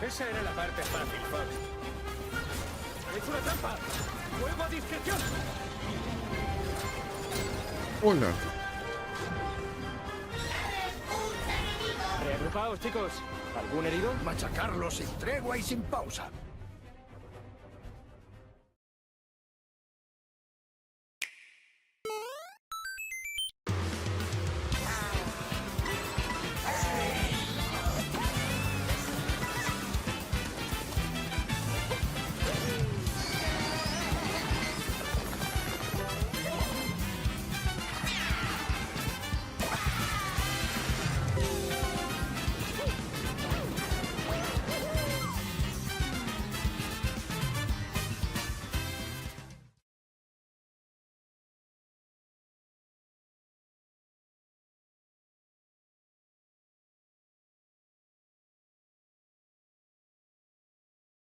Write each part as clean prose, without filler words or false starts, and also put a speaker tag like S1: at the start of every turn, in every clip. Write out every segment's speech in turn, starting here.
S1: Esa era la parte fácil, Fox. ¡He hecho una trampa! ¡Fuego a discreción!
S2: Hola.
S1: Reagrupaos, chicos. ¿Algún herido?
S3: Machacarlo sin tregua y sin pausa.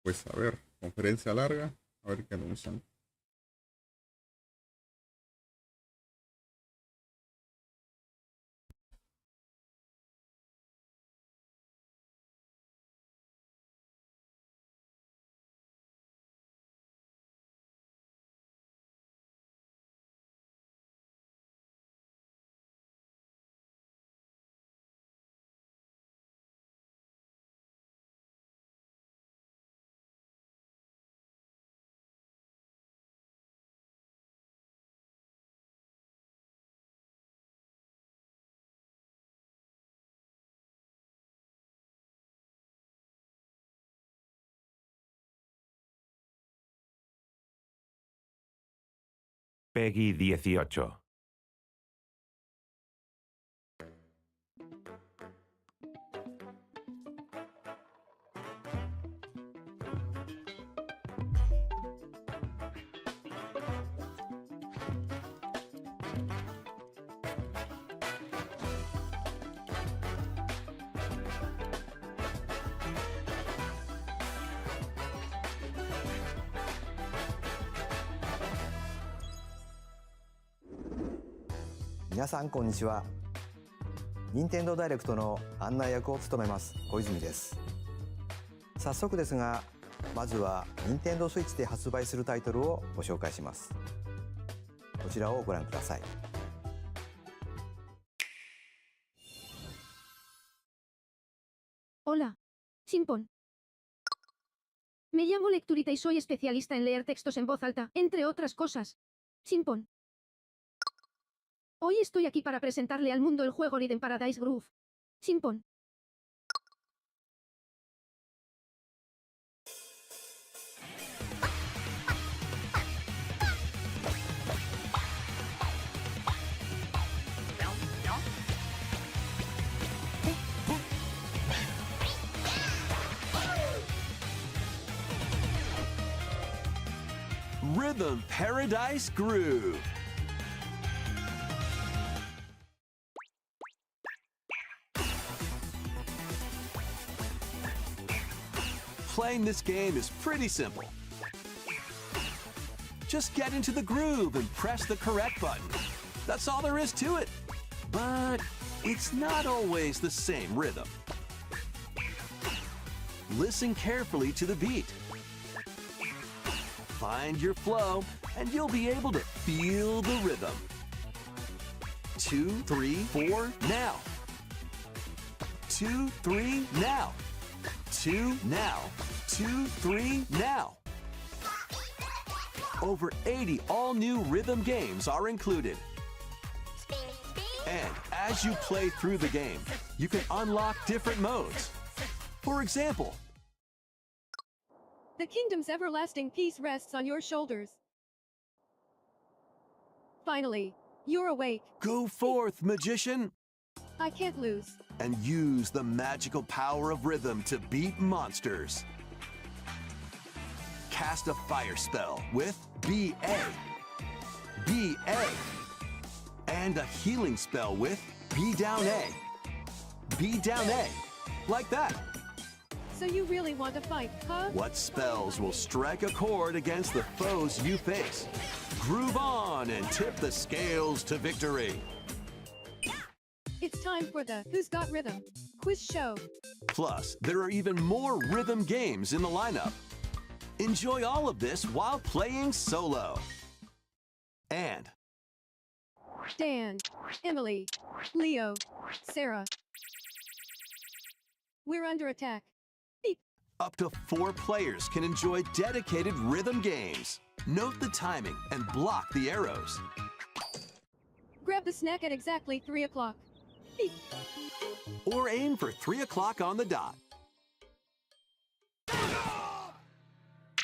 S2: Pues a ver, conferencia larga, a ver qué anuncian.
S4: Peggy 18.
S5: 皆さんこんにちは。Nintendo Direct の案内役を務めます小泉です。早速ですが、まずは Nintendo Switch で発売するタイトルをご紹介します。こちらをご覧ください。
S6: Hola. Simpon. Me llamo Lecturita y soy especialista en leer textos en voz alta, entre otras cosas. Simpon. Hoy estoy aquí para presentarle al mundo el juego Rhythm Paradise Groove. Simpon.
S7: Rhythm Paradise Groove. Playing this game is pretty simple. Just get into the groove and press the correct button. That's all there is to it. But it's not always the same rhythm. Listen carefully to the beat. Find your flow, and you'll be able to feel the rhythm. 2, 3, 4, now. 2, 3, now. 2, now. 2, 3, now. Over 80 all-new rhythm games are included. And as you play through the game, you can unlock different modes. For example,
S6: The kingdom's everlasting peace rests on your shoulders. Finally, you're awake.
S7: go forth, magician,
S6: I can't lose.
S7: and use the magical power of rhythm to beat monsters. Cast a fire spell with BA, BA, and a healing spell with B down A, B down A, like that.
S6: So you really want to fight, huh?
S7: What spells will strike a chord against the foes you face? Groove on and tip the scales to victory.
S6: It's
S8: It's time for the Who's Got Rhythm quiz show.
S7: Plus, there are even more rhythm games in the lineup. Enjoy all of this while playing solo. And
S8: Dan, Emily, Leo, Sarah. We're under attack. Beep.
S7: up to 4 players can enjoy dedicated rhythm games. Note the timing and block the arrows.
S8: Grab the snack at exactly 3 o'clock. Beep.
S7: Or aim for 3 o'clock on the dot.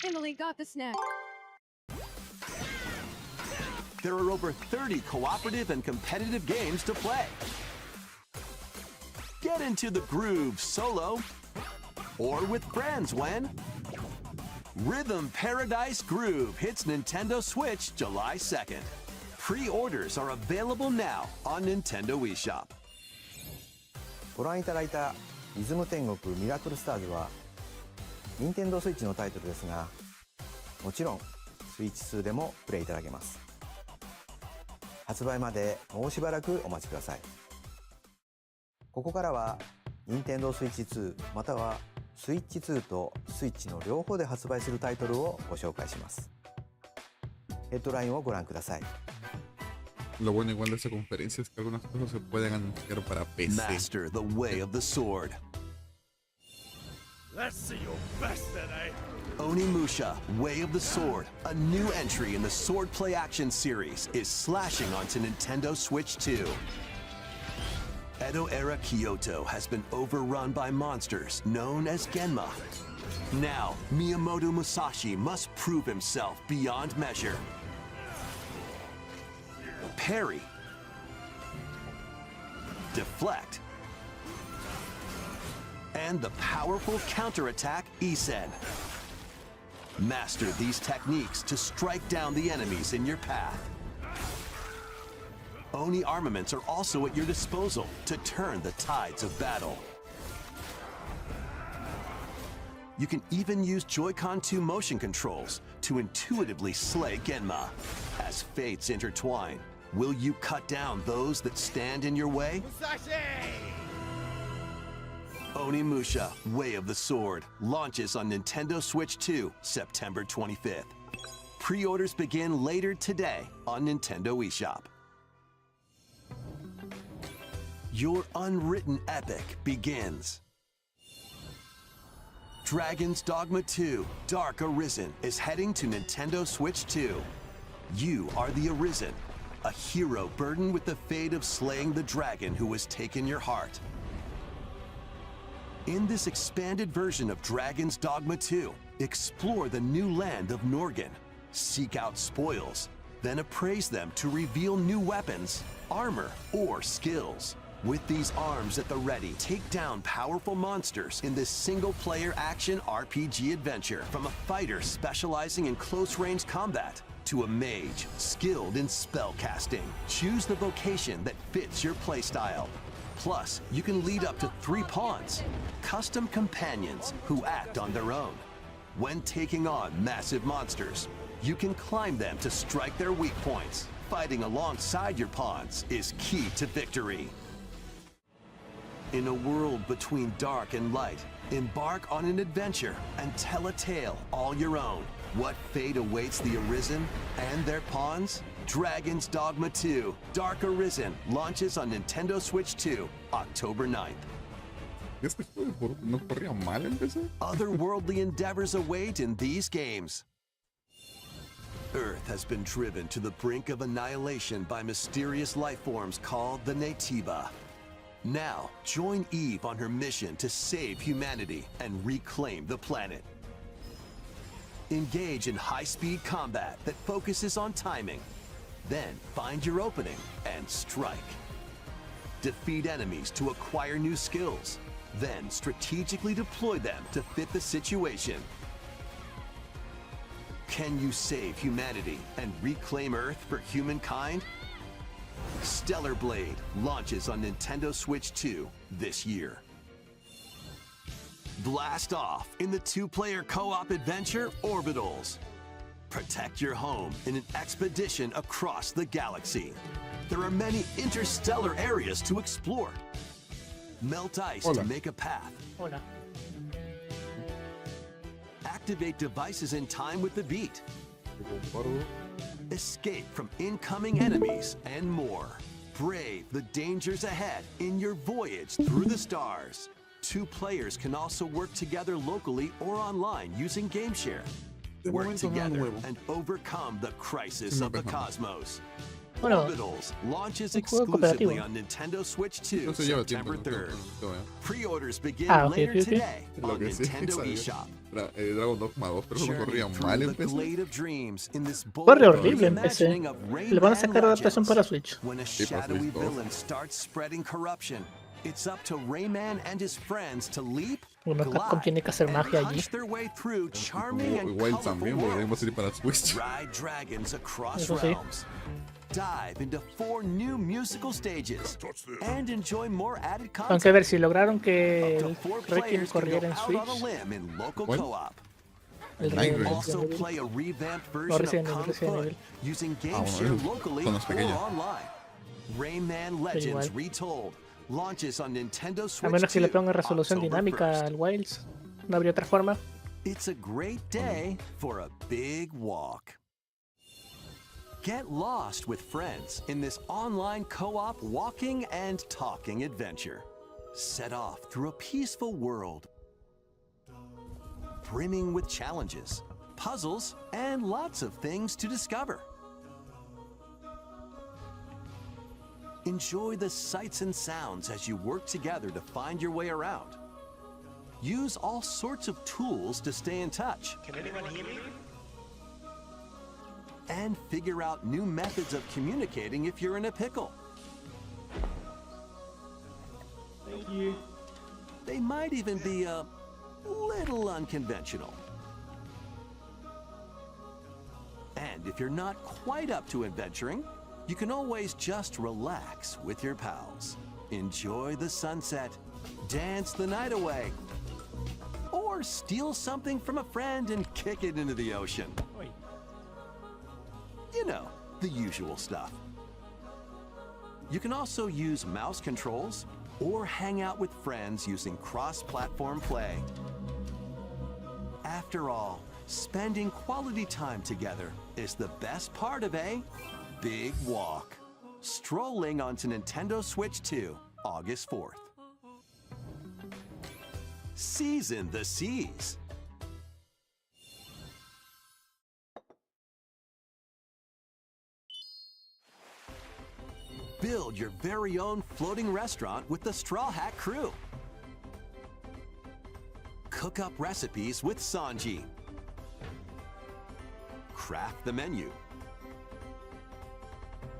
S8: Emily got the snack.
S7: There are over 30 cooperative and competitive games to play. Get into the groove solo or with friends when Rhythm Paradise Groove hits Nintendo Switch July 2nd. Pre-orders are available now on Nintendo eShop.
S5: ご覧いただいたリズム天国ミラクルスターズは任天堂スイッチのタイトルですが、もちろんスイッチ2でもプレイいただけます。発売までもうしばらくお待ちください。ここからは任天堂スイッチ2またはスイッチ2とスイッチの両方で発売するタイトルをご紹介します。ヘッドラインをご覧ください。
S2: Lo bueno igual de esta conferencia es que algunas cosas se pueden anunciar para PC.
S7: Master the way of the sword.
S1: Let's see your best then, eh?
S7: Onimusha, Way of the Sword, a new entry in the Sword Play Action series, is slashing onto Nintendo Switch 2. Edo-era Kyoto has been overrun by monsters known as Genma. Now, Miyamoto Musashi must prove himself beyond measure. Parry. Deflect. And the powerful counterattack Isen. Master these techniques to strike down the enemies in your path. Oni armaments are also at your disposal to turn the tides of battle. You can even use Joy-Con 2 motion controls to intuitively slay Genma. As fates intertwine, will you cut down those that stand in your way?
S1: Musashi!
S7: Onimusha, Way of the Sword, launches on Nintendo Switch 2, September 25th. Pre-orders begin later today on Nintendo eShop. Your unwritten epic begins. Dragon's Dogma 2, Dark Arisen is heading to Nintendo Switch 2. You are the Arisen, a hero burdened with the fate of slaying the dragon who has taken your heart. In this expanded version of Dragon's Dogma 2, explore the new land of Norgan, seek out spoils, then appraise them to reveal new weapons, armor, or skills. With these arms at the ready, take down powerful monsters in this single-player action RPG adventure, from a fighter specializing in close-range combat to a mage skilled in spell casting. Choose the vocation that fits your playstyle. Plus, you can lead up to 3 pawns, custom companions who act on their own. When taking on massive monsters, you can climb them to strike their weak points. Fighting alongside your pawns is key to victory. In a world between dark and light, embark on an adventure and tell a tale all your own. What fate awaits the Arisen and their pawns? Dragon's Dogma 2, Dark Arisen, launches on Nintendo Switch 2, October 9th.
S2: Este juego no corría mal en PC.
S7: Otherworldly endeavors await in these games. Earth has been driven to the brink of annihilation by mysterious life forms called the Natiba. Now, join Eve on her mission to save humanity and reclaim the planet. Engage in high-speed combat that focuses on timing. Then find your opening and strike. Defeat enemies to acquire new skills. Then strategically deploy them to fit the situation. Can you save humanity and reclaim Earth for humankind? Stellar Blade launches on Nintendo Switch 2 this year. Blast off in the 2-player co-op adventure Orbitals. Protect your home in an expedition across the galaxy. There are many interstellar areas to explore. Melt ice
S2: Hola.
S7: to make a path.
S9: Hola.
S7: Activate devices in time with the beat.
S2: Te comparto.
S7: Escape from incoming enemies and more. Brave the dangers ahead in your voyage through the stars. 2 players can also work together locally or online using GameShare.
S2: De
S7: Work
S2: momento nada
S7: together
S2: nuevo.
S7: and overcome the crisis
S2: Sí,
S7: of the
S2: empezamos.
S7: cosmos.
S9: Bueno,
S7: Orbitals launches
S9: un juego
S7: exclusively
S9: cooperativo.
S7: on Nintendo Switch 2
S2: Eso lleva tiempo.
S7: September 3rd. Pre-orders begin
S9: Ah, ok,
S7: later
S9: ok, ok.
S7: today
S2: Lo
S7: on
S2: que sí,
S7: Nintendo
S2: sabía.
S7: eShop.
S2: Dragon Dogma 2, pero eso no
S7: Journey
S2: corría
S7: through
S2: mal en
S7: the
S2: PC.
S7: glade of dreams in this bold
S9: corre horrible en PC.
S7: reimagining of
S9: Le van a
S7: Rayman
S9: sacar adaptación
S7: Legends.
S9: para Switch.
S7: When a
S2: Sí, para
S7: shadowy
S2: Switch 2.
S7: villain starts spreading corruption, it's up to Rayman and his friends to leap,
S9: Bueno, Capcom
S7: glide,
S9: tiene que hacer
S7: and
S9: magia allí.
S7: punch their way through charming and
S2: Igual
S7: colorful
S2: también, porque va a salir
S7: worlds.
S2: para Switch.
S7: Ride dragons across
S9: Eso sí.
S7: realms. Dive into 4 new musical stages and enjoy more added
S9: Aunque a
S7: content.
S9: ver si lograron que
S7: Up to
S9: el
S7: 4
S9: Requiem
S7: players can go
S9: corriera en
S7: out
S9: Switch.
S7: on a limb in local
S2: ¿Cuál?
S7: co-op.
S9: El
S2: Night
S9: Resident
S2: Rain.
S7: Also
S9: Evil.
S7: play a revamped
S9: No,
S7: version
S9: Resident
S7: of
S9: Evil,
S7: Kung
S9: Resident
S7: Fu
S9: Evil.
S7: using
S2: bueno,
S7: GameShare
S2: esos
S7: locally
S2: son los
S7: or
S2: pequeños.
S7: online. Rayman Legends
S9: igual.
S7: Retold launches on Nintendo
S9: A
S7: Switch
S9: menos que le
S7: 2
S9: pongan resolución
S7: October
S9: dinámica
S7: 1st.
S9: al Wilds. No habría otra forma.
S7: It's a great day for a big walk. Get lost with friends in this online co-op walking and talking adventure. Set off through a peaceful world, brimming with challenges, puzzles, and lots of things to discover. Enjoy the sights and sounds as you work together to find your way around. Use all sorts of tools to stay in touch. And figure out new methods of communicating if you're in a pickle. They might even be a little unconventional. And if you're not quite up to adventuring, you can always just relax with your pals. Enjoy the sunset, dance the night away, or steal something from a friend and kick it into the ocean. You know, the usual stuff. You can also use mouse controls or hang out with friends using cross-platform play. After all, spending quality time together is the best part of a big walk. Strolling onto Nintendo Switch 2, August 4th. Season the seas. Build your very own floating restaurant with the Straw Hat Crew. Cook up recipes with Sanji. Craft the menu.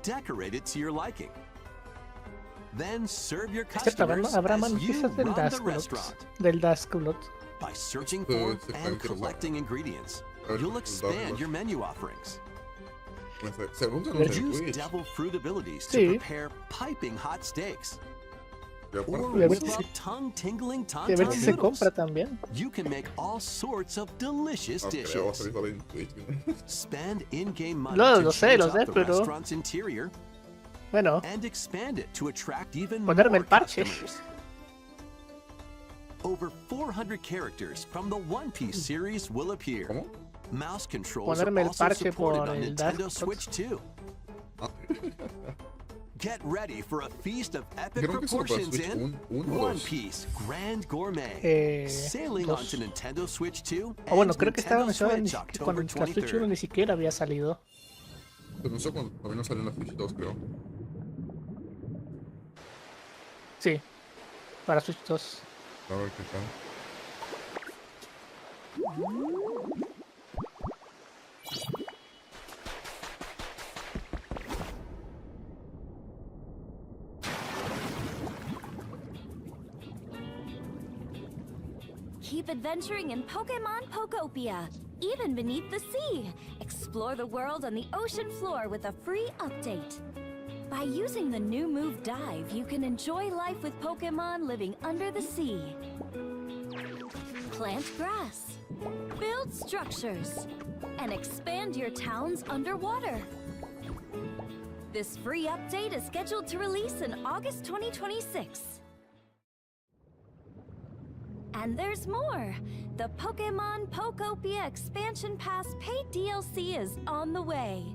S7: Decorate it to your liking. Then serve your
S9: Cierto,
S7: customers
S9: habrá
S7: as
S9: más
S7: you
S9: noticias del
S7: run the
S9: DuskBloods.
S7: restaurant.
S9: Del DuskBloods.
S7: By searching
S2: Todo
S7: for
S2: ese
S7: and
S2: cualquier
S7: collecting ingredients,
S2: A ver,
S7: you'll
S2: el
S7: expand
S2: DuskBloods.
S7: your menu offerings.
S2: Se anuncian los de
S7: Use
S2: Twitch.
S7: devil fruit abilities to
S9: Sí.
S7: prepare piping hot steaks.
S2: Y
S7: Or
S2: aparte,
S9: ver
S7: whip
S9: si-
S7: up tongue-tingling
S9: Y a
S7: tauntaun
S9: ver si se
S7: noodles.
S9: compra también.
S7: You can make all sorts of delicious
S2: no creo, va a
S7: dishes.
S2: salir solo en Twitch.
S7: Spend in-game money
S9: No,
S7: to
S9: lo sé,
S7: change
S9: lo
S7: up
S9: sé,
S7: the
S9: pero-
S7: restaurant's interior
S9: Bueno,
S7: and expand it to attract even
S9: Ponerme
S7: more
S9: el parche.
S7: customers. Over 400 characters from the One Piece series will appear.
S2: ¿Cómo?
S7: Mouse controls
S9: Ponerme
S7: are
S9: el
S7: also
S9: parche
S7: supported
S9: por
S7: on
S9: el
S7: Nintendo
S9: DuskBloods.
S7: Switch 2.
S2: Ah,
S7: Get ready for a feast of epic
S2: Dijeron que solo para
S7: proportions
S2: Switch
S7: in
S2: uno o
S7: One
S2: dos.
S7: Piece Grand Gourmet. Sailing
S9: dos.
S7: onto Nintendo Switch 2
S9: O bueno,
S7: and
S9: creo que estaba
S7: Nintendo
S9: mencionado
S7: Switch
S9: que cuando
S7: October
S9: la Switch 1
S7: 23rd.
S9: ni siquiera había salido.
S2: se anunció cuando todavía no salió en la Switch 2, creo.
S9: Sí, para Switch 2.
S2: A ver qué tal.
S10: Keep adventuring in Pokemon Pokopia, even beneath the sea. Explore the world on the ocean floor with a free update. By using the new move Dive, you can enjoy life with Pokemon living under the sea. Plant grass. build structures, and expand your towns underwater. This free update is scheduled to release in August 2026. And there's more! The Pokemon Pokopia Expansion Pass paid DLC is on the way.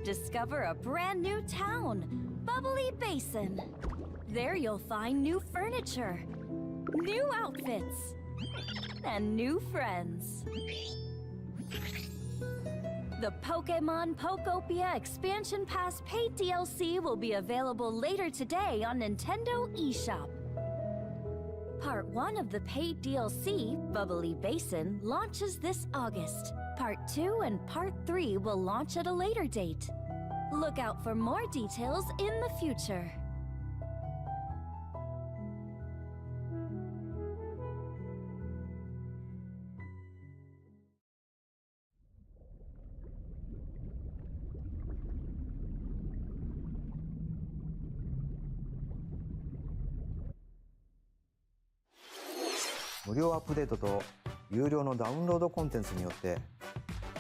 S10: Discover a brand new town, Bubbly Basin. There you'll find new furniture, new outfits, and new friends. The Pokemon Pokopia Expansion Pass paid DLC will be available later today on Nintendo eShop. Part 1 of the paid DLC, Bubbly Basin, launches this August. Part 2 and Part 3 will launch at a later date. Look out for more details in the future.
S5: 無料アップデートと有料のダウンロードコンテンツによって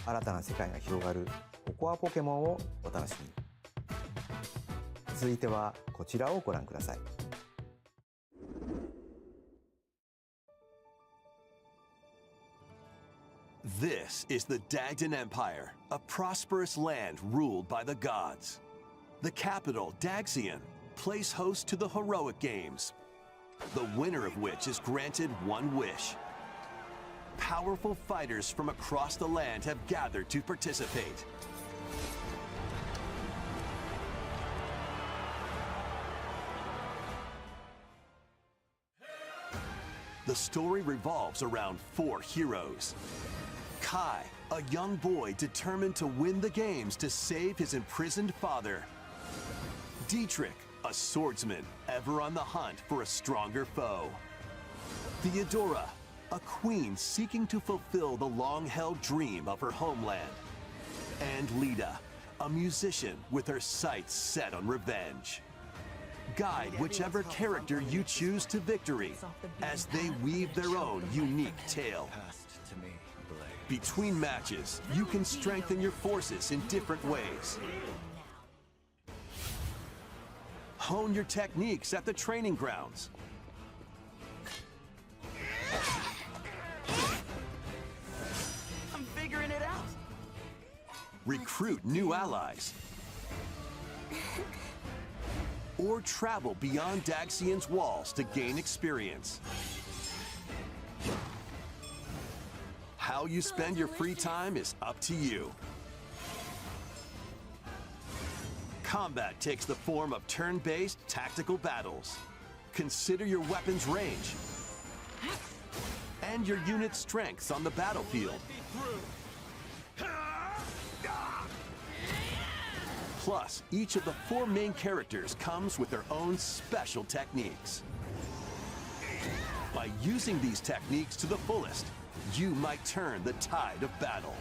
S5: 新たな世界が広がるココアポケモンをお楽しみに。続いてはこちらをご覧ください。
S7: This is the Dagdan Empire, a prosperous land ruled by the gods. The capital, Daxian, plays host to the heroic games, the winner of which is granted one wish. Powerful fighters from across the land have gathered to participate. The story revolves around 4 heroes. Kai, a young boy determined to win the games to save his imprisoned father. Dietrich, a swordsman ever on the hunt for a stronger foe. Theodora, a queen seeking to fulfill the long-held dream of her homeland. And Lita, a musician with her sights set on revenge. Guide whichever character you choose to victory as they weave their own unique tale. Between matches, you can strengthen your forces in different ways. Hone your techniques at the training grounds.
S3: I'm figuring it out.
S7: Recruit new allies. Or travel beyond Daxian's walls to gain experience. How you spend your free time is up to you. Combat takes the form of turn-based tactical battles. Consider your weapon's range and your unit's strengths on the battlefield. Plus, each of the 4 main characters comes with their own special techniques. By using these techniques to the fullest, you might turn the tide of battle.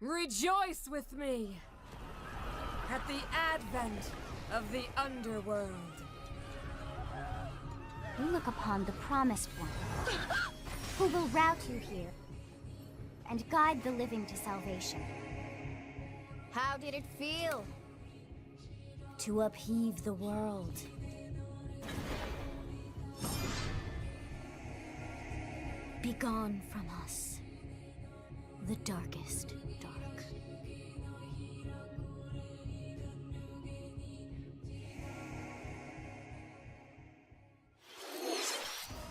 S8: Rejoice with me at the advent of the underworld.
S10: We look upon the Promised One, who will route you here and guide the living to salvation.
S8: How did it feel?
S10: To upheave the world. Begone from us, the darkest dark.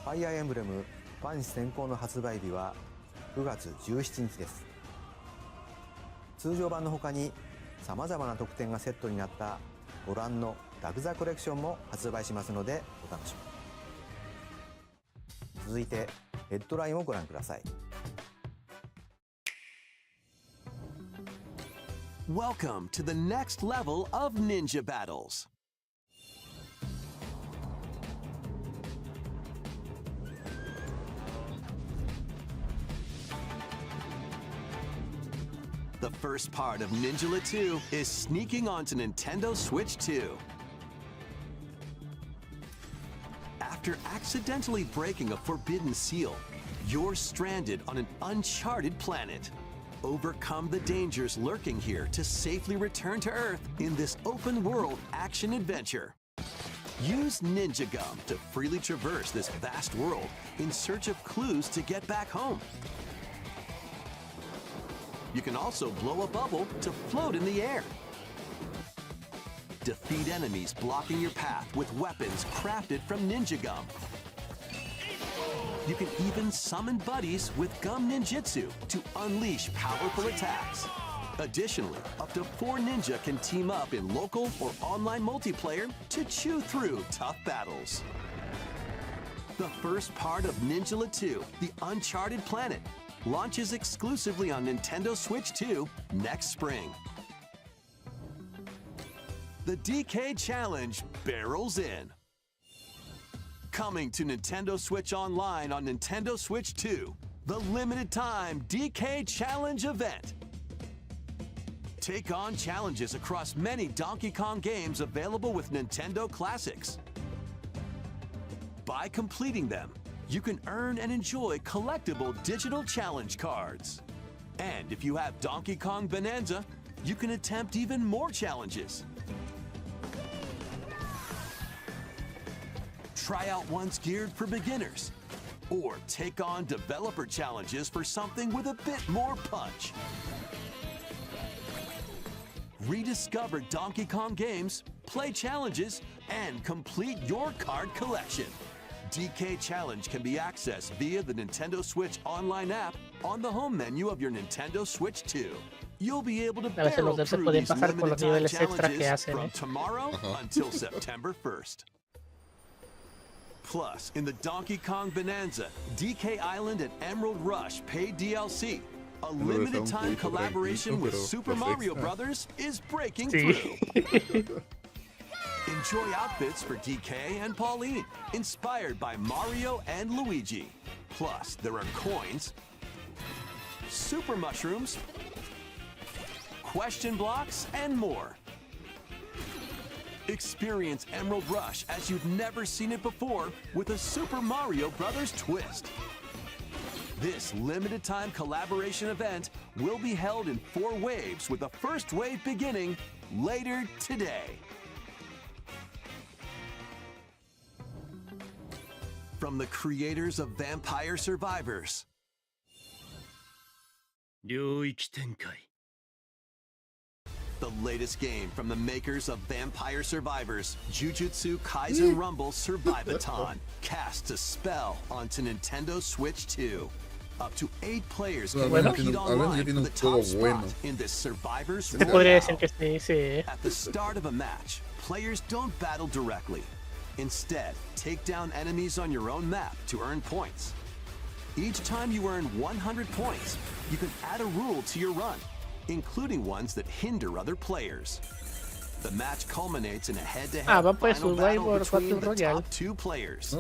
S5: ファイアーエンブレムファン先行の発売日は9月17日です。通常版の他にさまざまな特典がセットになったご覧のダグザコレクションも発売しますのでお楽しみに。続いてヘッドラインをご覧ください。
S7: Welcome to the next level of ninja battles. The first part of Ninjala 2 is sneaking onto Nintendo Switch 2. After After accidentally breaking a forbidden seal, you're stranded on an uncharted planet. Overcome the dangers lurking here to safely return to Earth in this open-world action-adventure. Use Ninja Gum to freely traverse this vast world in search of clues to get back home. You can also blow a bubble to float in the air. Defeat enemies blocking your path with weapons crafted from Ninja Gum. You can even summon buddies with Gum Ninjutsu to unleash powerful attacks. Additionally, up to 4 ninja can team up in local or online multiplayer to chew through tough battles. The first part of Ninjala 2, The Uncharted Planet, launches exclusively on Nintendo Switch 2 next spring. The DK Challenge barrels in. Coming to Nintendo Switch Online on Nintendo Switch 2, the limited time DK Challenge event. Take on challenges across many Donkey Kong games available with Nintendo Classics. By completing them, you can earn and enjoy collectible digital challenge cards. And if you have Donkey Kong Bonanza, you can attempt even more challenges. Try out ones geared for beginners, or take on developer challenges for something with a bit more punch. Rediscover Donkey Kong games, play challenges, and complete your card collection. DK Challenge can be accessed via the Nintendo Switch Online app on the home menu of your Nintendo Switch 2. You'll be able to barrel through these limited time challenges from tomorrow until September 1st. Plus, in the Donkey Kong Bonanza, DK Island and Emerald Rush paid DLC, a limited time collaboration with Super Mario Bros. Is breaking through. Enjoy outfits for DK and Pauline, inspired by Mario and Luigi. Plus, there are coins, super mushrooms, question blocks, and more. Experience Emerald Rush as you've never seen it before with a Super Mario Bros. Twist. This limited time collaboration event will be held in 4 waves with the first wave beginning later today. From the creators of Vampire Survivors. The latest game from the makers of Vampire Survivors, Jujutsu Kaisen Rumble Survivathon, casts a spell onto Nintendo Switch 2. Up to 8 players can compete online for the top spot in this Survivors Royale. At the start of a match, players don't battle directly. Instead, take down enemies on your own map to earn points. Each time you earn 100 points, you can add a rule to your run, including ones that hinder other players. The match culminates in a head-to-head final battle between the top 2 players.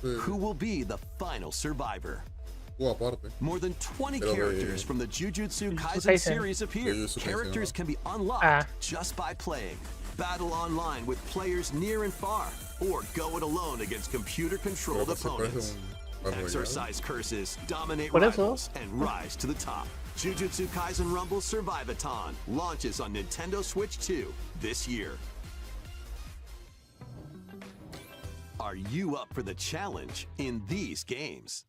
S7: Who will be the final survivor? More than 20 characters from the Jujutsu Kaisen series appear. Characters can be unlocked just by playing. Battle online with players near and far, or go it alone against computer-controlled opponents. Exorcise curses, dominate rivals, and rise to the top. Jujutsu Kaisen Rumble Survivathon launches on Nintendo Switch 2 this year. Are you up for the challenge in these games?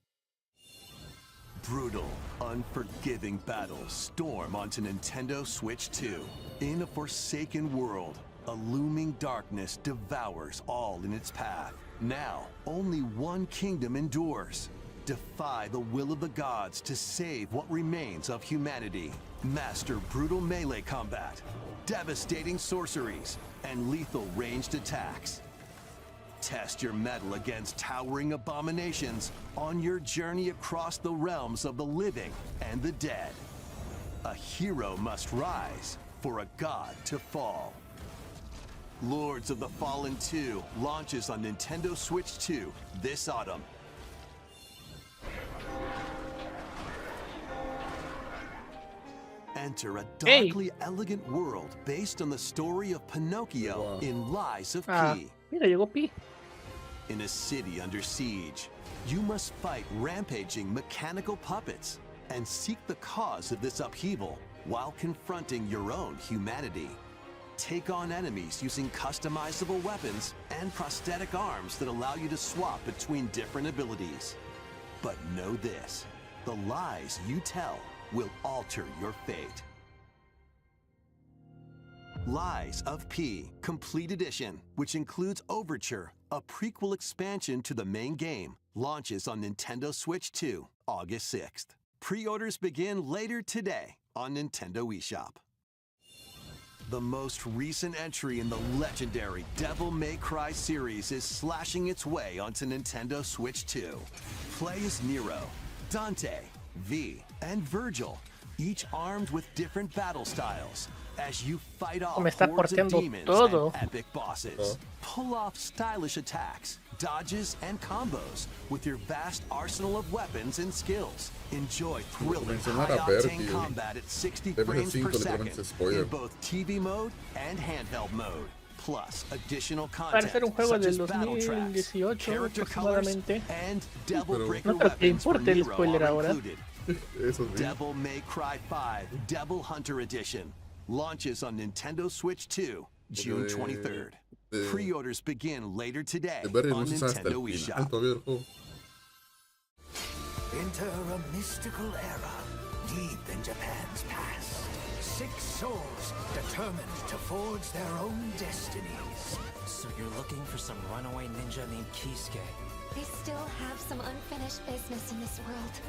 S7: Brutal, unforgiving battles storm onto Nintendo Switch 2. In a forsaken world, a looming darkness devours all in its path. Now, only one kingdom endures. Defy the will of the gods to save what remains of humanity. Master brutal melee combat, devastating sorceries, and lethal ranged attacks. Test your mettle against towering abominations on your journey across the realms of the living and the dead. A hero must rise for a god to fall. Lords of the Fallen 2 launches on Nintendo Switch 2 this autumn. Enter a darkly elegant world based on the story of Pinocchio in Lies of P.
S9: Mira, llegó Pi.
S7: in a city under siege. You must fight rampaging mechanical puppets and seek the cause of this upheaval while confronting your own humanity. Take on enemies using customizable weapons and prosthetic arms that allow you to swap between different abilities. But know this, the lies you tell will alter your fate. Lies of P Complete Edition, which includes Overture, a prequel expansion to the main game, launches on Nintendo Switch 2, August 6th. Pre-orders begin later today on Nintendo eShop. The most recent entry in the legendary Devil May Cry series is slashing its way onto Nintendo Switch 2. Play as Nero, Dante, V, and Virgil, each armed with different battle styles, as you fight off
S9: Me está
S7: hordes of
S9: porteando
S7: demons
S9: todo.
S7: and epic bosses. Pull off stylish attacks, dodges, and combos with your vast arsenal of weapons and skills. Enjoy thrilling, high-octane combat at 60 frames per second in both TV mode and handheld mode. Plus, additional content
S9: Para ser un juego
S7: such
S9: del
S7: as battle tracks,
S9: 2018
S7: character colors,
S9: aproximadamente.
S7: and Devil Breaker
S9: No creo que
S7: weapons for
S9: importe el
S7: Nero
S9: spoiler
S7: are
S9: ahora.
S7: included. Devil May Cry 5 Devil Hunter Edition launches on Nintendo Switch 2, June 23rd. Pre-orders begin later today on Nintendo eShop.
S11: Enter a mystical era deep in Japan's past. 6 souls determined to forge their own destinies.
S3: So you're looking for some runaway ninja named Kisuke?
S10: I still have some unfinished business in this world.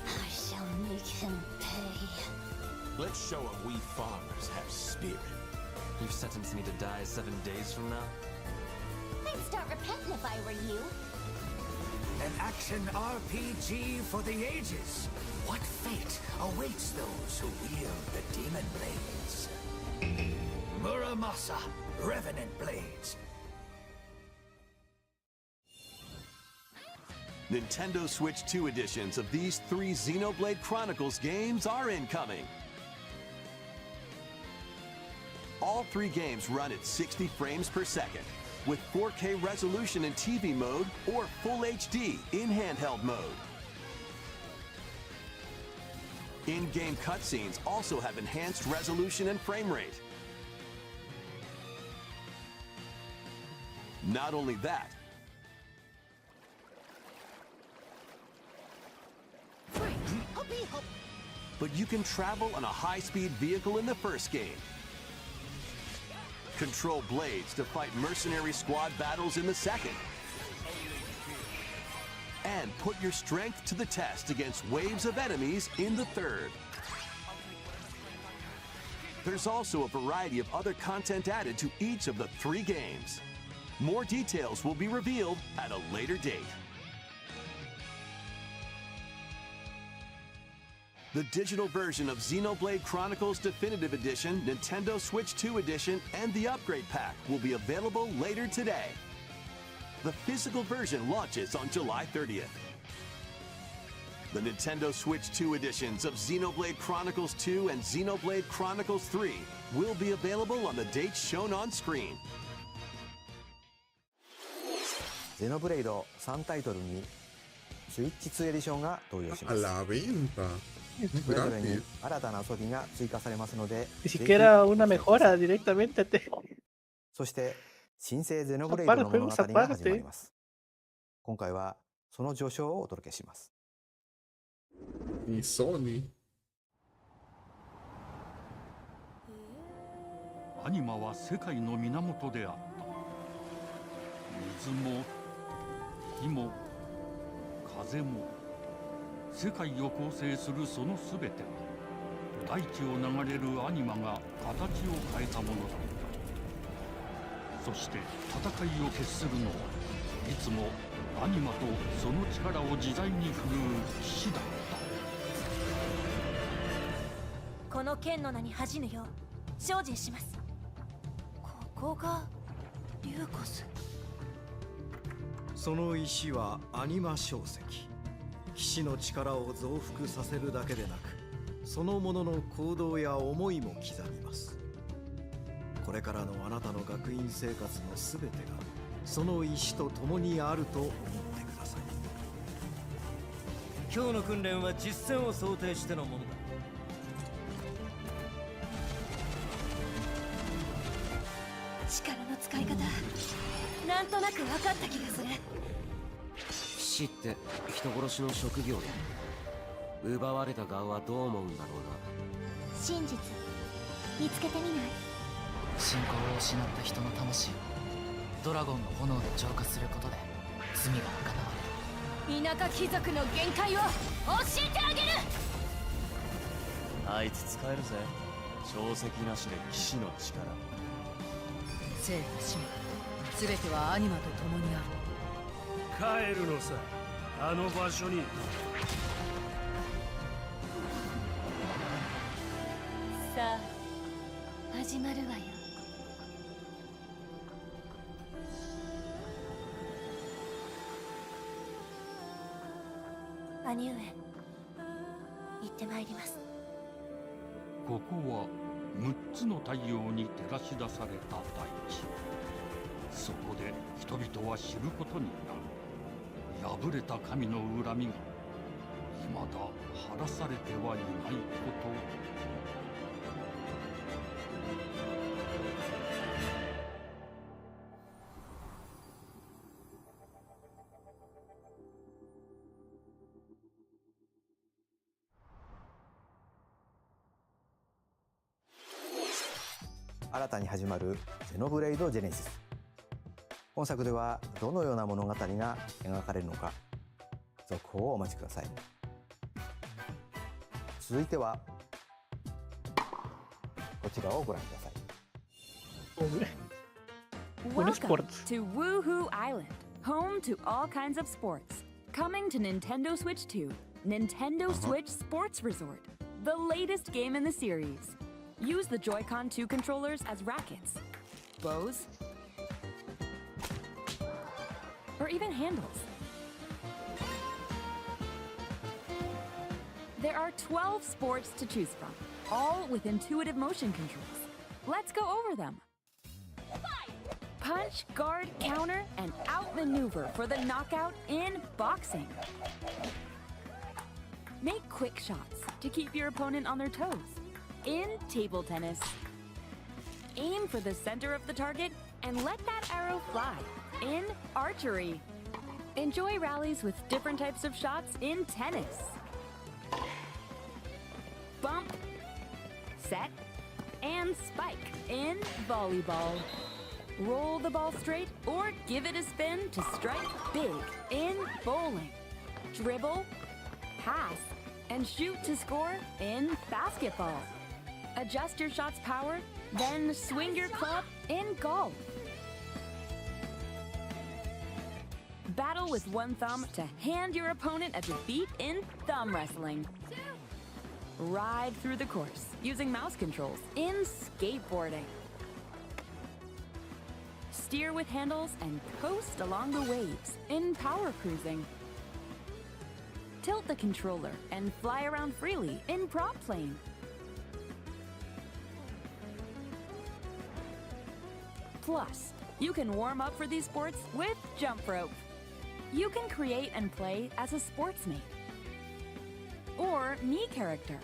S10: I shall make him pay.
S3: Let's show him we farmers have spirit. You've sentenced me to die 7 days from now?
S10: I'd start repenting if I were you.
S11: An action RPG for the ages. What fate awaits those who wield the demon blades? Muramasa, Revenant Blades.
S7: Nintendo Switch 2 editions of these 3 Xenoblade Chronicles games are incoming. All 3 games run at 60 frames per second, with 4K resolution in TV mode or Full HD in handheld mode. In-game cutscenes also have enhanced resolution and frame rate. Not only that, but you can travel on a high-speed vehicle in the first game, control blades to fight mercenary squad battles in the second, and put your strength to the test against waves of enemies in the third. There's also a variety of other content added to each of the 3 games. More details will be revealed at a later date. The digital version of Xenoblade Chronicles Definitive Edition, Nintendo Switch 2 Edition, and the Upgrade Pack will be available later today. The physical version launches on July 30th. The Nintendo Switch 2 editions of Xenoblade Chronicles 2 and Xenoblade Chronicles 3 will be available on the dates shown on screen.
S5: ゼノブレイド3タイトルにスイッチ2エディションが登場します。
S2: A la venta.
S5: それぞれに新たな遊びが追加されますので、
S9: Ni siquiera una mejora directamente.
S5: そして新生ゼノブレイドの物語が始まります。今回はその序章をお届けします。
S2: Y Sony.
S12: アニマは世界の源であった。水も火も風も世界を構成するそのすべては大地を流れるアニマが形を変えたものだった。そして戦いを決するのはいつもアニマとその力を自在に振るう騎士だった。
S10: この剣の名に恥じぬよう精進します。ここがリューコス。
S13: その石はアニマ小石。騎士の力を増幅させるだけでなく、そのものの行動や思いも刻みます。これからのあなたの学院生活のすべてがその意志と共にあると思ってください。
S1: 今日の訓練は実戦を想定してのものだ。
S10: 力の使い方、なんとなく分かった気がする。
S14: 死って人殺しの職業だ。奪われた側はどう思うんだろうな。
S10: 真実見つけてみない？
S15: 信仰を失った人の魂をドラゴンの炎で浄化することで罪が賄われる。
S10: 田舎貴族の限界を教えてあげる。
S3: あいつ使えるぜ。定石なしで騎士の力。
S8: 生と死も全てはアニマと共にある。
S1: 帰るのさ、あの場所に。
S10: さあ始まるわよ。兄上、行ってまいります。
S12: ここは6つの太陽に照らし出された大地。そこで人々は知ることになる。破れた神の恨みが未だ晴らされてはいないこと。
S5: 新たに始まるゼノブレイドジェネシス。本作ではどのような物語が描かれるのか、続報をお待ちください。続いてはこちらをご覧ください。
S8: Welcome to Woohoo Island, home to all kinds of sports. Coming to Nintendo Switch 2, Nintendo Switch Sports Resort, the latest game in the series. Use the Joy-Con 2 controllers as rackets, bows, or even handles. There are 12 sports to choose from, all with intuitive motion controls. Let's go over them. Punch, guard, counter, and outmaneuver for the knockout in boxing. Make quick shots to keep your opponent on their toes. In table tennis, aim for the center of the target and let that arrow fly. In archery, enjoy rallies with different types of shots in tennis. Bump, set, and spike in volleyball. Roll the ball straight or give it a spin to strike big in bowling. Dribble, pass, and shoot to score in basketball. Adjust your shot's power, then swing your club in golf. Battle with one thumb to hand your opponent a defeat in thumb wrestling. Ride through the course using mouse controls in skateboarding. Steer with handles and coast along the waves in power cruising. Tilt the controller and fly around freely in prop plane. Plus, you can warm up for these sports with jump rope. You can create and play as a sportsmate or me character.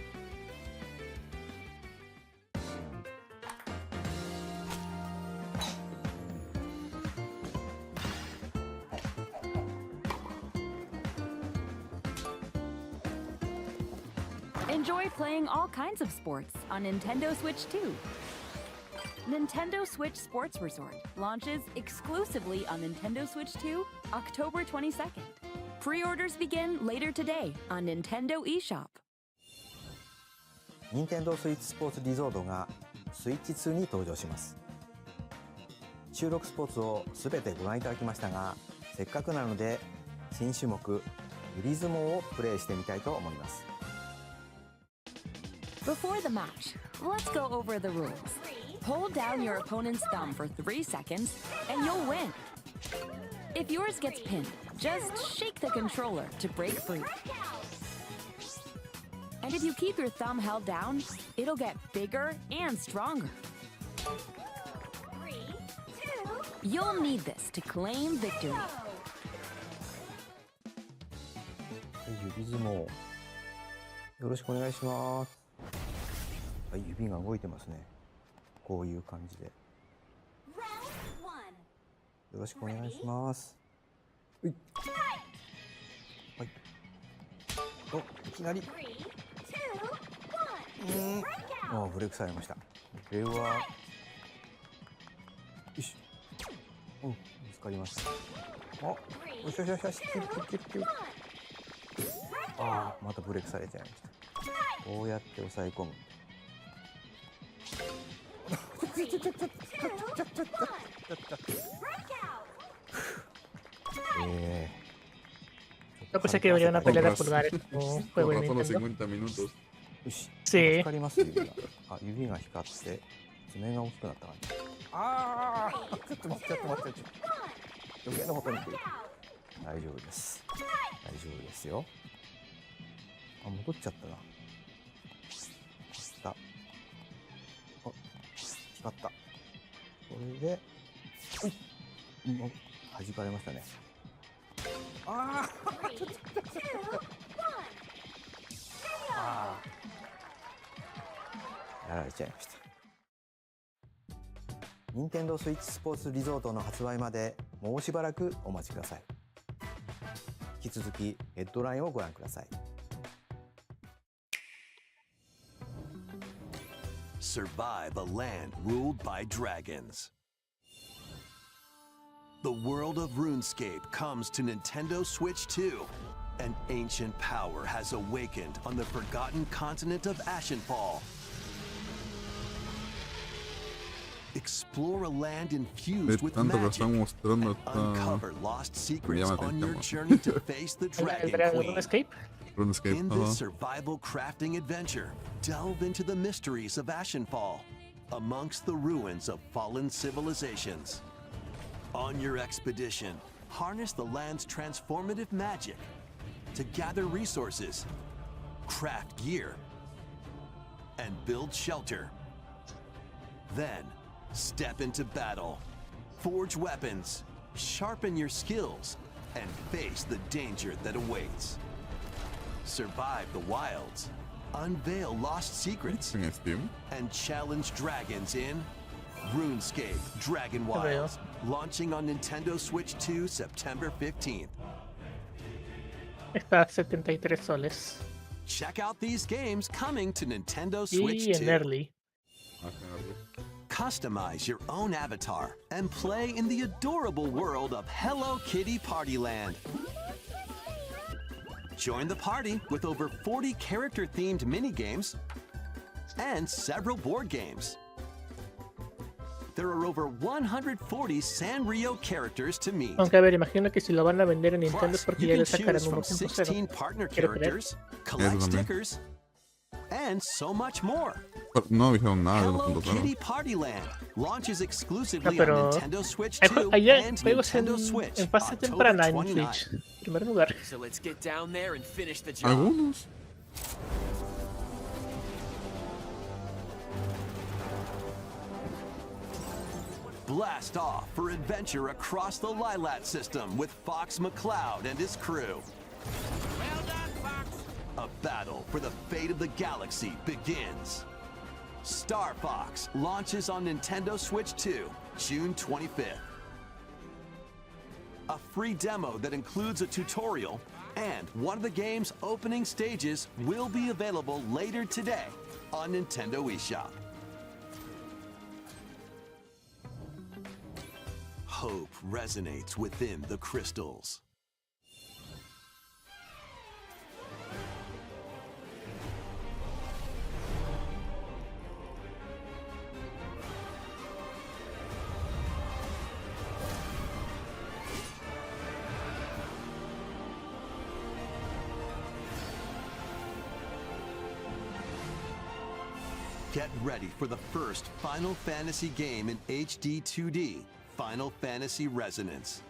S8: Enjoy playing all kinds of sports on Nintendo Switch 2. Nintendo Switch Sports Resort launches exclusively on Nintendo Switch 2, October 22nd. Pre-orders begin later today on Nintendo eShop.
S5: Nintendo Switch Sports Resort が Switch 2に登場します。収録スポーツをすべてご覧いただきましたが、せっかくなので新種目グリ相撲をプレイしてみたいと思います。
S8: Before the match, let's go over the rules. Hold down your opponent's thumb for 3 seconds, and you'll win. If yours gets pinned, just shake the controller to break free. And if you keep your thumb held down, it'll get bigger and stronger.
S10: 3, 2,
S8: You'll need this to claim victory.
S5: 指相撲。よろしくお願いします。はい、指が動いてますね。こういう感じで。よろしくお願いします。はい。はい。お、いきなり。あ、ブレイクされました。これは。よし。うん、見つかりました。あ、よしよしよしよし。ああ、またブレイクされちゃいました。こうやって抑え込む。
S9: Yo pensé que habría una pelea de pulgares como juego de Nintendo. Sí.
S5: 光ります指が。あ、指が光って爪が大きくなった感じ。ああ、ちょっと待って、余計なことに言っている。大丈夫です。大丈夫ですよ。あ、戻っちゃったな。光った。あ、光った。これで、うい、弾かれましたね。ああ、ちょっと。ああ。やられちゃいました。任天堂スイッチスポーツリゾートの発売までもうしばらくお待ちください。引き続きヘッドラインをご覧ください。
S7: Survive a land ruled by dragons. The world of RuneScape comes to Nintendo Switch 2. An ancient power has awakened on the forgotten continent of Ashenfall. Explore a land infused with magic and uncover lost secrets on your journey to face the Dragon Queen. In this survival crafting adventure, delve into the mysteries of Ashenfall, amongst the ruins of fallen civilizations. On your expedition, harness the land's transformative magic to gather resources, craft gear, and build shelter. Then, step into battle, forge weapons, sharpen your skills, and face the danger that awaits. Survive the wilds, unveil lost secrets, and challenge dragons in RuneScape Dragon Wilds, launching on Nintendo Switch 2 September 15th.
S9: Está a 73 soles.
S7: Check out these games coming to Nintendo Switch 2.
S9: Y en early.
S7: Customize your own avatar and play in the adorable world of Hello Kitty Partyland. Join the party with over 40 character-themed minigames and several board games. There are over 140 Sanrio characters to meet.
S9: Aunque a ver, imagino que si lo van a vender en Nintendo es porque ya le sacarán
S7: 16 partner characters, collect stickers, and so much more.
S2: No dijeron nada de
S7: Hello
S2: 1.0.
S7: Kitty Partyland launches exclusively on
S9: pero
S7: Nintendo Switch 2
S9: hay
S7: and
S9: juegos
S7: Nintendo Switch
S9: en fase
S7: October
S9: temprana en
S7: 29.
S9: Switch. En primer lugar.
S1: So let's get down there and finish the job.
S2: Algunos.
S7: Blast off for adventure across the Lilat system with Fox McCloud and his crew.
S1: Well done, Fox.
S7: A battle for the fate of the galaxy begins. Star Fox launches on Nintendo Switch 2, June 25th. A free demo that includes a tutorial and one of the game's opening stages will be available later today on Nintendo eShop. Hope resonates within the crystals. Get ready for the first Final Fantasy game in HD 2D, Final Fantasy Resonance.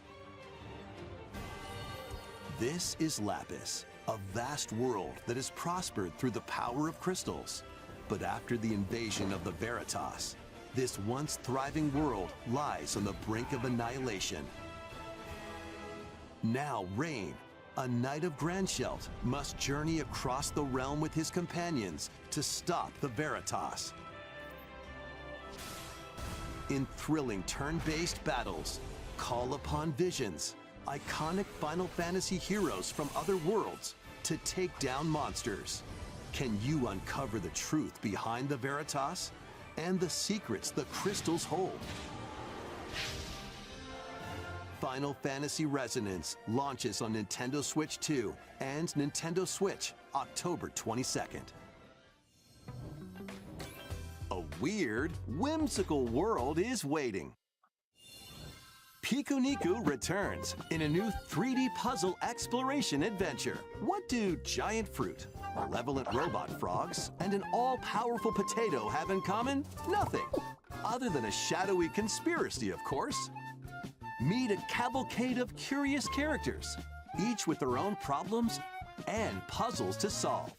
S7: This is Lapis, a vast world that has prospered through the power of crystals. But after the invasion of the Veritas, this once thriving world lies on the brink of annihilation. Now Rain, a knight of Grandshelt, must journey across the realm with his companions to stop the Veritas. In thrilling turn-based battles, call upon visions, iconic Final Fantasy heroes from other worlds to take down monsters. Can you uncover the truth behind the Veritas and the secrets the crystals hold? Final Fantasy Resonance launches on Nintendo Switch 2 and Nintendo Switch October 22nd. A weird, whimsical world is waiting. Pikuniku returns in a new 3D puzzle exploration adventure. What do giant fruit, malevolent robot frogs, and an all-powerful potato have in common? Nothing. Other than a shadowy conspiracy, of course. Meet a cavalcade of curious characters, each with their own problems and puzzles to solve.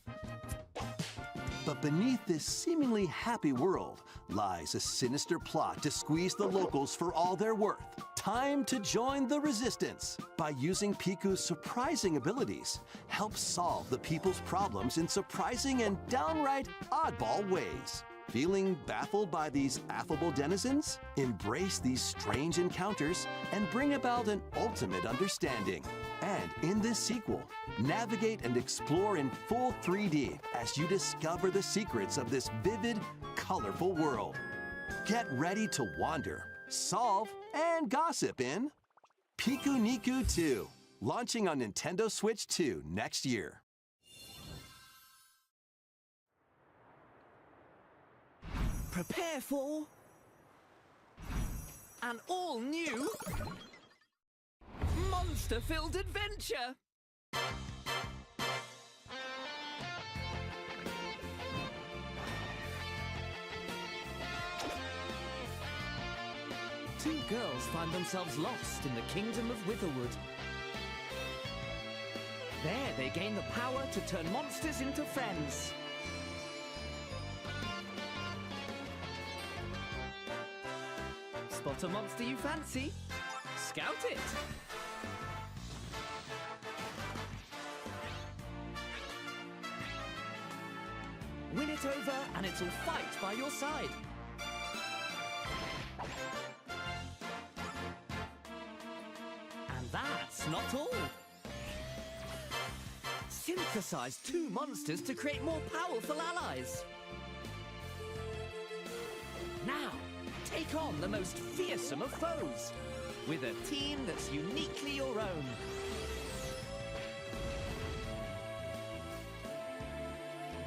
S7: But beneath this seemingly happy world lies a sinister plot to squeeze the locals for all they're worth. Time to join the resistance. By using Piku's surprising abilities, help solve the people's problems in surprising and downright oddball ways. Feeling baffled by these affable denizens? Embrace these strange encounters and bring about an ultimate understanding. And in this sequel, navigate and explore in full 3D as you discover the secrets of this vivid, colorful world. Get ready to wander, solve, and gossip in Pikuniku 2, launching on Nintendo Switch 2 next year.
S16: Prepare for an all-new monster-filled adventure! Two girls find themselves lost in the kingdom of Witherwood. There they gain the power to turn monsters into friends. Spot a monster you fancy? Scout it! Win it over and it'll fight by your side. And that's not all. Synthesize two monsters to create more powerful allies. Now, take on the most fearsome of foes, with a team that's uniquely your own.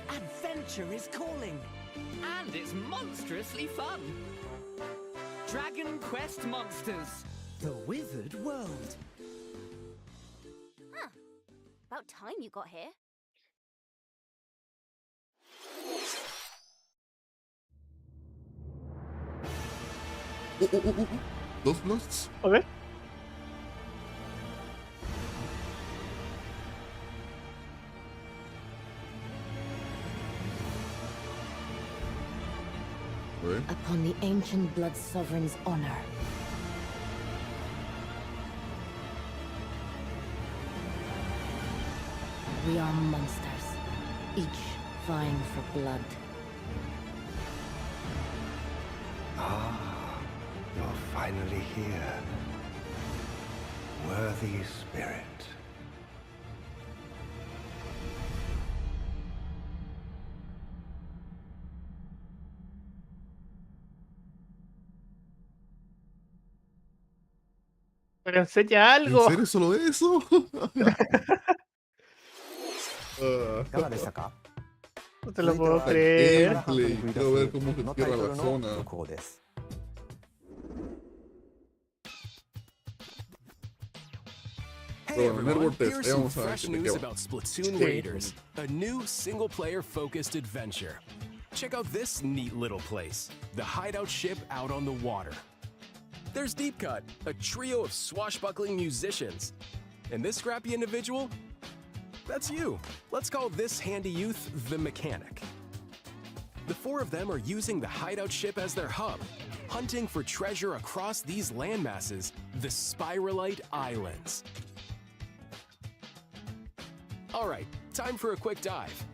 S16: Adventure is calling, and it's monstrously fun. Dragon Quest Monsters, the Withered World.
S10: Huh. About time you got here.
S2: DuskBloods.
S9: Okay.
S17: Upon the ancient blood sovereign's honor. We are monsters, each vying for blood.
S11: Ah, you're finally here. Worthy spirit.
S9: Pero enseña algo.
S2: ¿En serio solo eso?
S5: いかがでしたか?
S9: No te lo puedo creer.
S2: Quiero ver cómo se cierra la zona.
S7: Hey everyone, here's some fresh news about Splatoon Raiders, a new single-player focused adventure. Check out this neat little place, the hideout ship out on the water. There's Deep Cut, a trio of swashbuckling musicians. And this scrappy individual? That's you. Let's call this handy youth the mechanic.
S18: The 4 of them are using the hideout ship as their hub, hunting for treasure across these landmasses, the Spiralite Islands. Alright, time for a quick dive.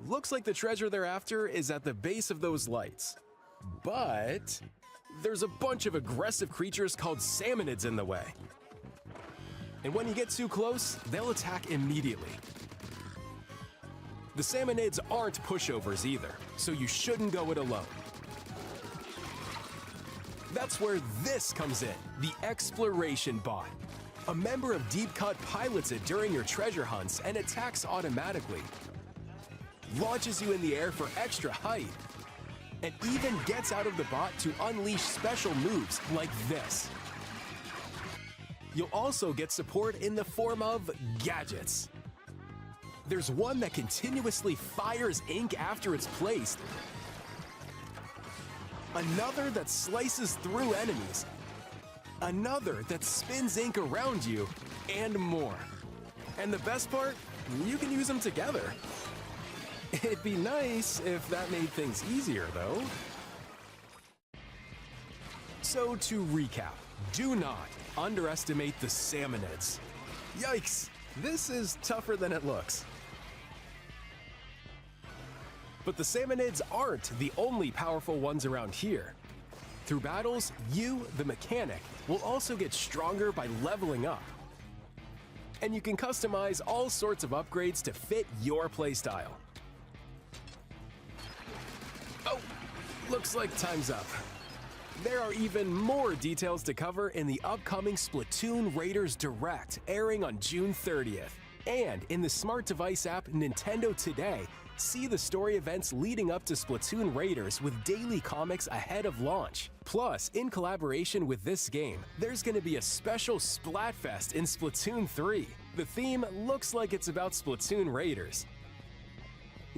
S18: Looks like the treasure they're after is at the base of those lights. But there's a bunch of aggressive creatures called salmonids in the way. And when you get too close, they'll attack immediately. The salmonids aren't pushovers either, so you shouldn't go it alone. That's where this comes in, the exploration bot. A member of Deep Cut pilots it during your treasure hunts and attacks automatically. Launches you in the air for extra height, and even gets out of the bot to unleash special moves like this. You'll also get support in the form of gadgets. There's one that continuously fires ink after it's placed, another that slices through enemies, another that spins ink around you, and more. And the best part, you can use them together. It'd be nice if that made things easier, though. So to recap, do not underestimate the salmonids. Yikes, this is tougher than it looks. But the salmonids aren't the only powerful ones around here. Through battles, you, the mechanic, will also get stronger by leveling up. And you can customize all sorts of upgrades to fit your playstyle. Oh, looks like time's up. There are even more details to cover in the upcoming Splatoon Raiders Direct, airing on June 30th. And in the smart device app Nintendo Today, see the story events leading up to Splatoon Raiders with daily comics ahead of launch. Plus, in collaboration with this game, there's going to be a special Splatfest in Splatoon 3. The theme looks like it's about Splatoon Raiders.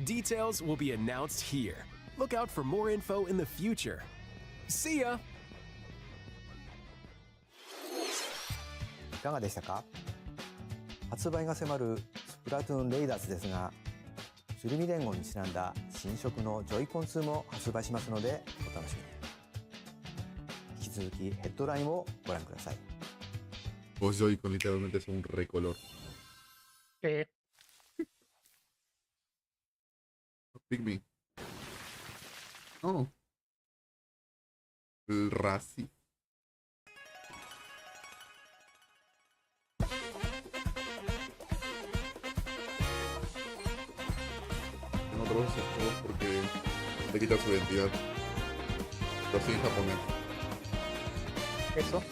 S18: Details will be announced here. Look out for more info in the future. See ya!
S5: いかがでしたか？発売が迫るスプラトゥーンレイダーズですが、鶴見連合にちなんだ新色のジョイコン2も発売しますのでお楽しみに。引き続きヘッドラインをご覧ください。
S2: Los Joy-Con literalmente son un recolor. Pygmy. Oh. El Razi. No todos esos juegos porque le quita su identidad. Pero sí en japonés.
S9: Eso.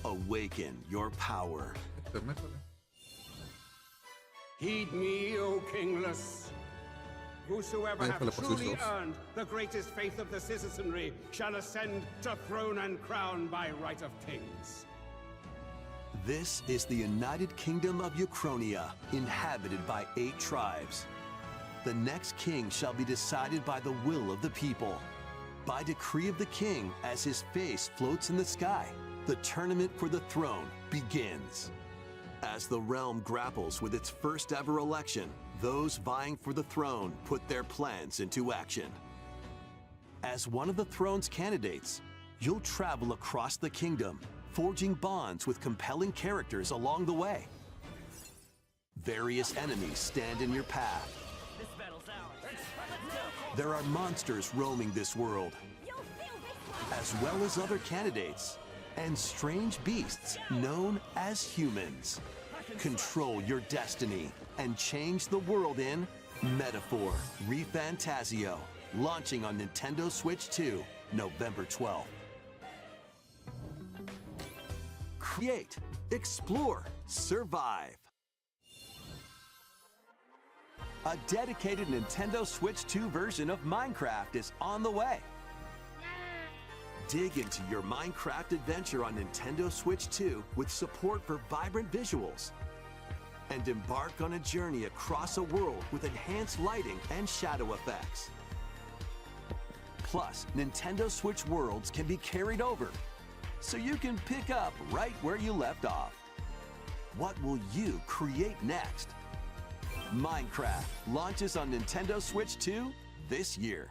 S7: Awaken your power.
S1: Heed me, O kingless. Whosoever hath truly earned the greatest faith of the citizenry shall ascend to throne and crown by right of kings.
S7: This is the United Kingdom of Uchronia, inhabited by 8 tribes. The next king shall be decided by the will of the people. By decree of the king, as his face floats in the sky, the tournament for the throne begins. As the realm grapples with its first ever election, those vying for the throne put their plans into action. As one of the throne's candidates, you'll travel across the kingdom, forging bonds with compelling characters along the way. Various enemies stand in your path. There are monsters roaming this world, as well as other candidates and strange beasts known as humans. Control your destiny and change the world in Metaphor ReFantazio, launching on Nintendo Switch 2, November 12th. Create, explore, survive. A dedicated Nintendo Switch 2 version of Minecraft is on the way. Dig into your Minecraft adventure on Nintendo Switch 2 with support for vibrant visuals. And embark on a journey across a world with enhanced lighting and shadow effects. Plus, Nintendo Switch worlds can be carried over, so you can pick up right where you left off. What will you create next? Minecraft launches on Nintendo Switch 2 this year.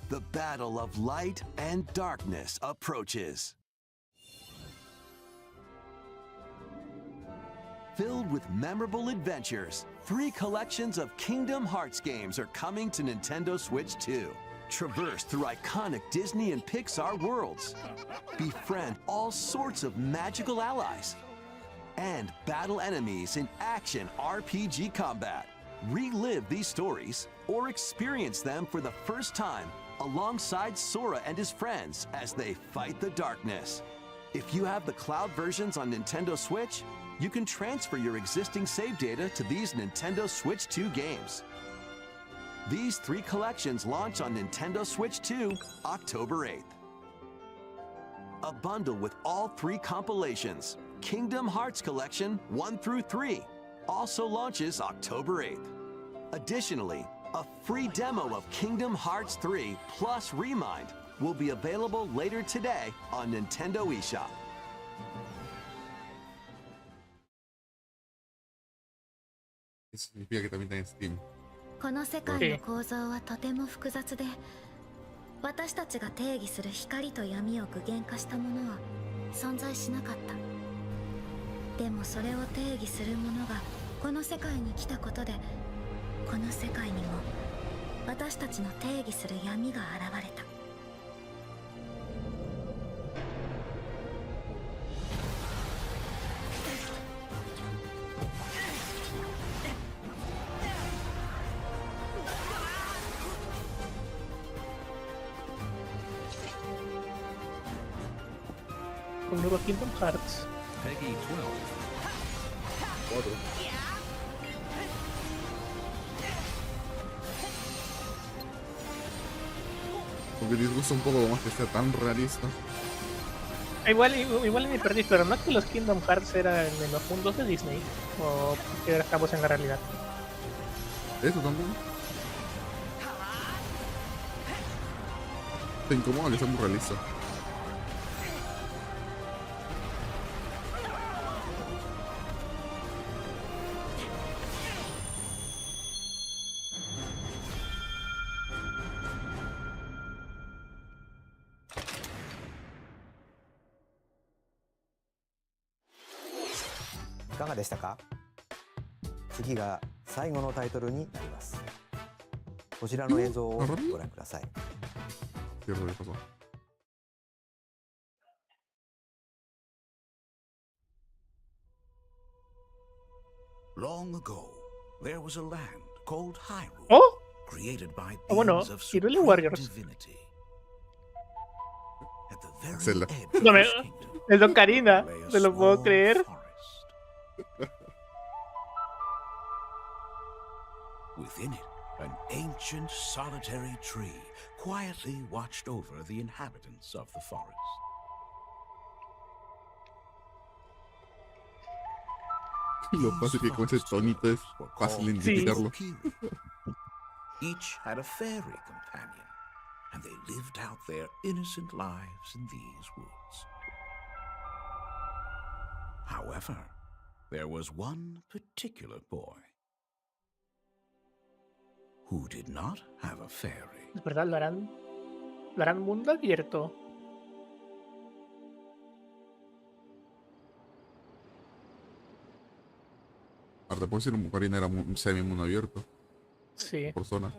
S7: The battle of light and darkness approaches. Filled with memorable adventures, 3 collections of Kingdom Hearts games are coming to Nintendo Switch 2. Traverse through iconic Disney and Pixar worlds. Befriend all sorts of magical allies. And battle enemies in action RPG combat. Relive these stories or experience them for the first time alongside Sora and his friends as they fight the darkness. If you have the cloud versions on Nintendo Switch, you can transfer your existing save data to these Nintendo Switch 2 games. These 3 collections launch on Nintendo Switch 2 October 8th. A bundle with all 3 compilations, Kingdom Hearts Collection 1 through 3, also launches October 8th. Additionally, a free demo of Kingdom Hearts 3 plus Remind will be available later today on Nintendo eShop.
S2: Eso significa que también está en Steam.
S10: この世界の構造はとても複雑で、私たちが定義する光と闇を具現化したものは存在しなかった。でもそれを定義するものがこの世界に来たことで、この世界にも私たちの定義する闇が現れた。
S9: Un nuevo Kingdom Hearts.
S3: Peggy 12.
S2: Otro. Porque disgusta un poco más que sea tan realista.
S9: Igual me perdí, pero no que los Kingdom Hearts eran en los mundos de Disney, o que estamos en la realidad.
S2: ¿Eso también? Te incomoda que sea muy realista. .
S5: いかがでしたか？次が最後のタイトルになります。こちらの映像をご覧ください。
S11: Long ago, there was a land called Hyrule,
S9: ¿Oh?
S11: created by
S9: Bueno,
S11: beings of
S9: Hyrule
S11: supreme
S9: Warriors.
S11: divinity. At the very
S2: Zelda.
S11: edge of
S9: No me...
S11: this kingdom,
S9: Es Ocarina,
S11: lay a
S9: ¿se lo puedo
S11: small
S9: creer?
S11: forest. Within it, an ancient solitary tree quietly watched over the inhabitants of the forest.
S2: Lo fácil que con ese tonito es fácil identificarlo.
S11: Each had a fairy companion, and they lived out their innocent lives in these woods. However, there was one particular boy who did not have a fairy.
S9: Es verdad, lo harán mundo abierto.
S2: Ahora puede ser un Ocarina era un semi-mundo abierto.
S9: Sí.
S2: Por zona.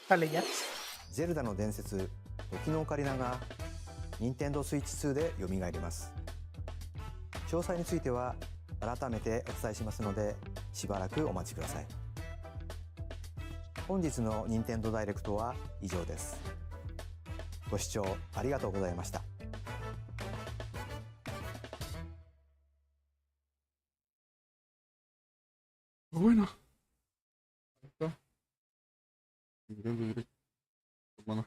S9: Dale ya.
S5: ゼルダの伝説時のオカリナが Nintendo Switch 2で蘇ります。詳細については改めてお伝えしますのでしばらくお待ちください。本日の Nintendo Direct は以上です。ご視聴ありがとうございました。
S2: Bueno. Ahí está. Nintendo Direct. Bueno.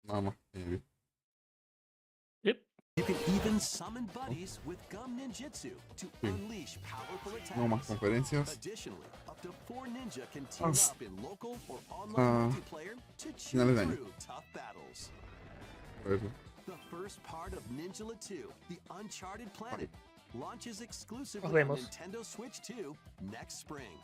S2: Nada más.
S7: You can even summon buddies with Gum Ninjutsu to unleash powerful attacks.
S2: No más conferencias.
S7: Additionally, up to 4 ninja can team
S2: Hasta
S7: up in local or online multiplayer to chew
S2: finales de año.
S7: through tough battles.
S2: A ver.
S7: The first part of Ninjala 2, The Uncharted Planet, launches exclusively
S9: Nos
S7: on
S9: vemos.
S7: Nintendo Switch 2 next spring.